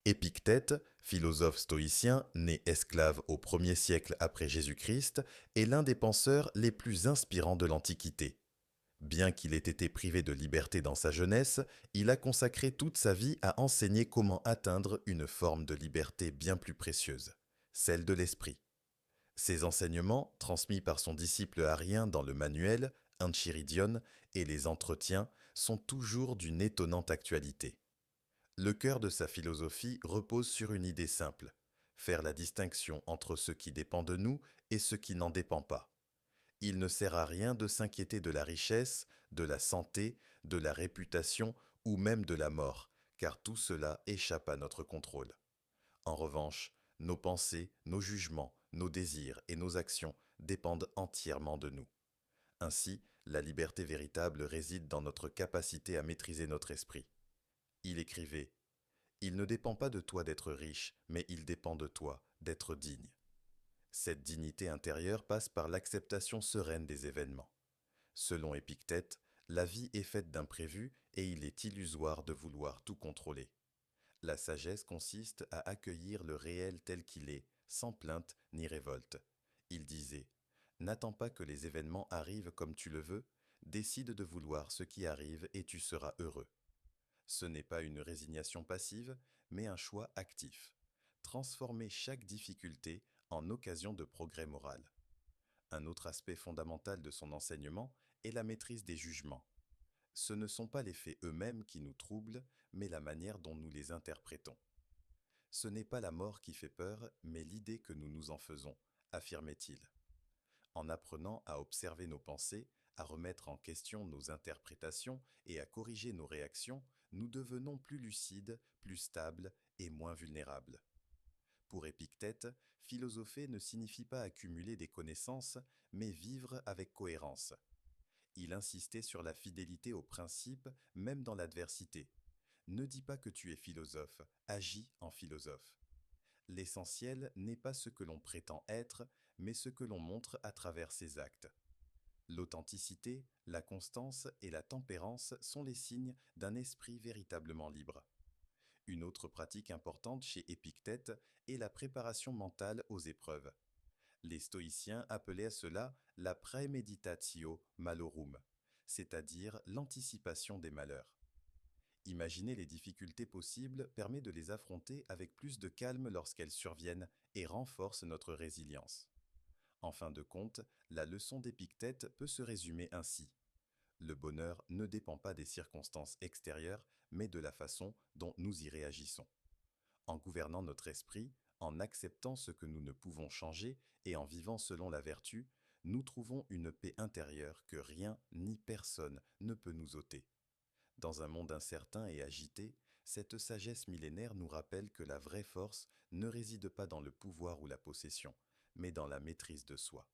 Épictète, philosophe stoïcien, né esclave au 1er siècle après Jésus-Christ, est l'un des penseurs les plus inspirants de l'Antiquité. Bien qu'il ait été privé de liberté dans sa jeunesse, il a consacré toute sa vie à enseigner comment atteindre une forme de liberté bien plus précieuse, celle de l'esprit. Ses enseignements, transmis par son disciple Arien dans le manuel, Enchiridion, et les entretiens, sont toujours d'une étonnante actualité. Le cœur de sa philosophie repose sur une idée simple: faire la distinction entre ce qui dépend de nous et ce qui n'en dépend pas. Il ne sert à rien de s'inquiéter de la richesse, de la santé, de la réputation ou même de la mort, car tout cela échappe à notre contrôle. En revanche, nos pensées, nos jugements, nos désirs et nos actions dépendent entièrement de nous. Ainsi, la liberté véritable réside dans notre capacité à maîtriser notre esprit. Il écrivait: il ne dépend pas de toi d'être riche, mais il dépend de toi d'être digne. Cette dignité intérieure passe par l'acceptation sereine des événements. Selon Épictète, la vie est faite d'imprévus et il est illusoire de vouloir tout contrôler. La sagesse consiste à accueillir le réel tel qu'il est, sans plainte ni révolte. Il disait: n'attends pas que les événements arrivent comme tu le veux, décide de vouloir ce qui arrive et tu seras heureux. Ce n'est pas une résignation passive, mais un choix actif. Transformer chaque difficulté en occasion de progrès moral. Un autre aspect fondamental de son enseignement est la maîtrise des jugements. Ce ne sont pas les faits eux-mêmes qui nous troublent, mais la manière dont nous les interprétons. Ce n'est pas la mort qui fait peur, mais l'idée que nous nous en faisons, affirmait-il. En apprenant à observer nos pensées, à remettre en question nos interprétations et à corriger nos réactions, nous devenons plus lucides, plus stables et moins vulnérables. Pour Épictète, philosopher ne signifie pas accumuler des connaissances, mais vivre avec cohérence. Il insistait sur la fidélité aux principes, même dans l'adversité. Ne dis pas que tu es philosophe, agis en philosophe. L'essentiel n'est pas ce que l'on prétend être, mais ce que l'on montre à travers ses actes. L'authenticité, la constance et la tempérance sont les signes d'un esprit véritablement libre. Une autre pratique importante chez Épictète est la préparation mentale aux épreuves. Les stoïciens appelaient cela la praemeditatio malorum, c'est-à-dire l'anticipation des malheurs. Imaginer les difficultés possibles permet de les affronter avec plus de calme lorsqu'elles surviennent et renforce notre résilience. En fin de compte, la leçon d'Épictète peut se résumer ainsi: le bonheur ne dépend pas des circonstances extérieures, mais de la façon dont nous y réagissons. En gouvernant notre esprit, en acceptant ce que nous ne pouvons changer et en vivant selon la vertu, nous trouvons une paix intérieure que rien ni personne ne peut nous ôter. Dans un monde incertain et agité, cette sagesse millénaire nous rappelle que la vraie force ne réside pas dans le pouvoir ou la possession, mais dans la maîtrise de soi.